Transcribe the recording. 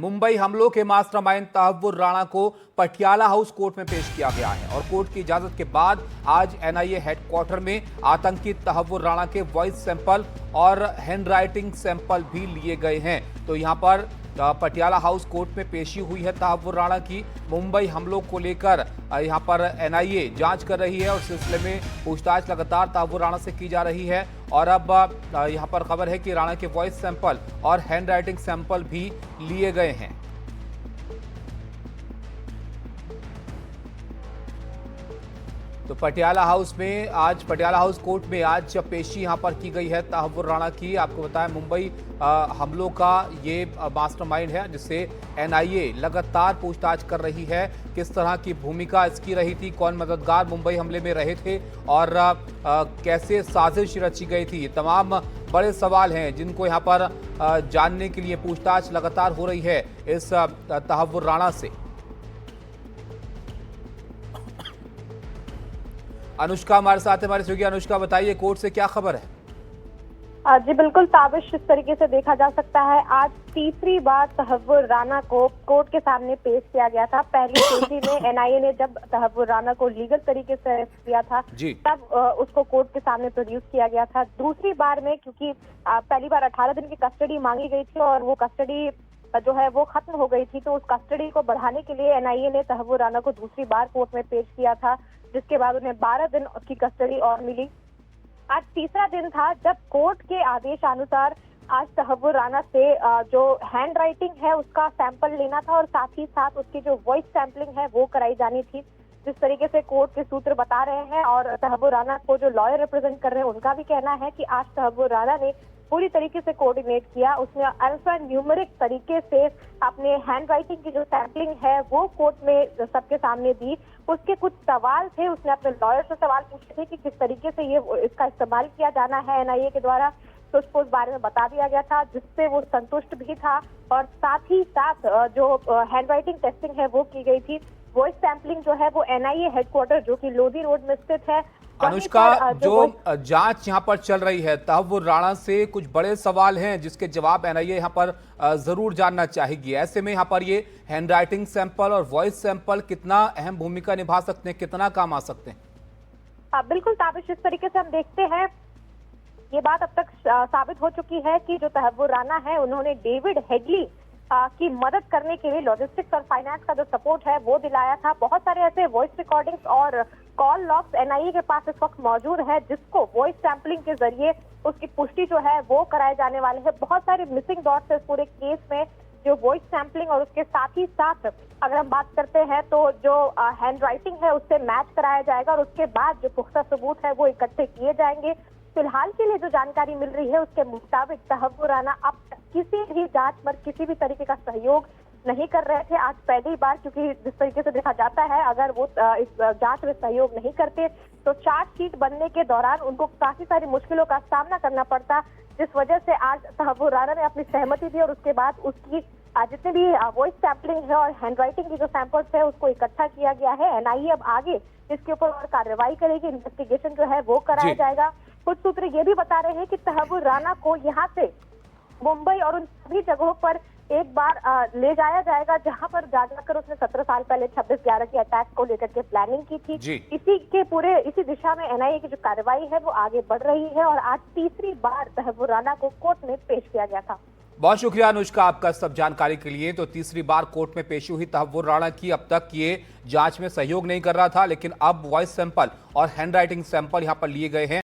मुंबई हमलों के मास्टरमाइंड तहव्वुर राणा को पटियाला हाउस कोर्ट में पेश किया गया है और कोर्ट की इजाजत के बाद आज एनआईए हेडक्वार्टर में आतंकी तहव्वुर राणा के वॉइस सैंपल और हैंडराइटिंग सैंपल भी लिए गए हैं। तो यहां पर पटियाला हाउस कोर्ट में पेशी हुई है तहव्वुर राणा की। मुंबई हमलों को लेकर यहां पर एनआईए जांच कर रही है और सिलसिले में पूछताछ लगातार तहव्वुर राणा से की जा रही है। और अब यहां पर खबर है कि राणा के वॉइस सैंपल और हैंडराइटिंग सैंपल भी लिए गए हैं। तो पटियाला हाउस कोर्ट में आज पेशी यहां पर की गई है तहव्वुर राणा की। आपको बताएं मुंबई हमलों का ये मास्टरमाइंड है जिससे एनआईए लगातार पूछताछ कर रही है। किस तरह की भूमिका इसकी रही थी, कौन मददगार मुंबई हमले में रहे थे और कैसे साजिश रची गई थी, ये तमाम बड़े सवाल हैं जिनको यहां पर जानने के लिए पूछताछ लगातार हो रही है इस तहव्वुर राणा से। अनुष्का हमारे साथ है, हमारे सहयोगी। अनुष्का, बताइए कोर्ट से क्या खबर है? जी बिल्कुल ताबिश इस तरीके से देखा जा सकता है। आज तीसरी बार तहव्वुर राणा को कोर्ट के सामने पेश किया गया था। पहली पेशी में एनआईए ने जब तहव्वुर राणा को लीगल तरीके से अरेस्ट किया था तब उसको कोर्ट के सामने प्रोड्यूस किया गया था। दूसरी बार में क्योंकि पहली बार 18 दिन की कस्टडी मांगी गई थी और वो कस्टडी जो है वो खत्म हो गई थी, तो उस कस्टडी को बढ़ाने के लिए एनआईए ने तहव्वुर राणा को दूसरी बार कोर्ट में पेश किया था, जिसके बाद उन्हें 12 दिन की कस्टडी और मिली। आज तीसरा दिन था जब कोर्ट के आदेश अनुसार आज तहव्वुर राणा से जो हैंड राइटिंग है उसका सैंपल लेना था और साथ ही साथ उसकी जो वॉइस सैंपलिंग है वो कराई जानी थी। जिस तरीके से कोर्ट के सूत्र बता रहे हैं और तहव्वुर राणा को जो लॉयर रिप्रेजेंट कर रहे हैं उनका भी कहना है कि आज तहव्वुर राणा ने पूरी तरीके से कोऑर्डिनेट किया। उसने अल्फा न्यूमेरिक तरीके से अपने हैंड राइटिंग की जो सैंपलिंग है वो कोर्ट में सबके सामने दी। उसके कुछ सवाल थे, उसने अपने लॉयर से सवाल पूछे थे कि किस तरीके से ये इसका इस्तेमाल किया जाना है एनआईए के द्वारा, तो उसको उस बारे में बता दिया गया था जिससे वो संतुष्ट भी था। और साथ ही साथ जो हैंड राइटिंग टेस्टिंग है वो की गई थी। वॉइस सैंपलिंग जो है वो एनआईए हेडक्वार्टर जो कि लोधी रोड में स्थित है। अनुष्का, जो जांच यहां पर चल रही है तहव्वुर राणा से कुछ बड़े सवाल हैं जिसके जवाब एनआईए यहां पर जरूर जानना चाहेगी। ऐसे में यहां पर ये हैंडराइटिंग सैंपल और वॉइस सैंपल कितना अहम भूमिका निभा सकते हैं, कितना काम आ सकते हैं? बिल्कुल ताबिश, इस तरीके से हम देखते हैं ये बात अब तक साबित हो चुकी है कि जो तहव्वुर राणा है उन्होंने डेविड हेडली की मदद करने के लिए लॉजिस्टिक्स और फाइनेंस का जो सपोर्ट है वो दिलाया था। बहुत सारे ऐसे वॉइस रिकॉर्डिंग्स और कॉल लॉग्स एनआईए के पास इस वक्त मौजूद है जिसको वॉइस सैंपलिंग के जरिए उसकी पुष्टि जो है वो कराए जाने वाले हैं। बहुत सारे मिसिंग डॉट्स इस पूरे केस में, जो वॉइस सैंपलिंग और उसके साथ ही साथ अगर हम बात करते हैं तो जो हैंड राइटिंग है उससे मैच कराया जाएगा और उसके बाद जो पुख्ता सबूत है वो इकट्ठे किए जाएंगे। फिलहाल के लिए जो जानकारी मिल रही है उसके मुताबिक तहव्वुर राणा अब किसी भी जांच पर किसी भी तरीके का सहयोग नहीं कर रहे थे। आज पहली बार, क्योंकि जिस तरीके से देखा जाता है अगर वो इस जांच में सहयोग नहीं करते तो चार्जशीट बनने के दौरान उनको काफी सारी मुश्किलों का सामना करना पड़ता, जिस वजह से आज तहव्वुर राणा ने अपनी सहमति दी और उसके बाद उसकी जितने भी वॉइस सैंपलिंग है और हैंड राइटिंग की जो सैंपल्स है उसको इकट्ठा किया गया है। एनआईए अब आगे इसके ऊपर और कार्रवाई करेगी, इन्वेस्टिगेशन जो है वो कराया जाएगा। कुछ सूत्र ये भी बता रहे हैं कि तहव्वुर राणा को यहाँ से मुंबई और उन सभी जगहों पर एक बार ले जाया जाएगा जहां पर जाकर उसने 17 साल पहले 26/11 के अटैक को लेकर के प्लानिंग की थी। इसी दिशा में एनआईए की जो कार्रवाई है वो आगे बढ़ रही है और आज तीसरी बार तहव्वुर राणा को कोर्ट में पेश किया गया था। बहुत शुक्रिया अनुष्का आपका सब जानकारी के लिए। तो तीसरी बार कोर्ट में पेशी हुई तहव्वुर राणा की। अब तक ये जांच में सहयोग नहीं कर रहा था, लेकिन अब वॉइस सैंपल और हैंडराइटिंग सैंपल यहां पर लिए गए हैं।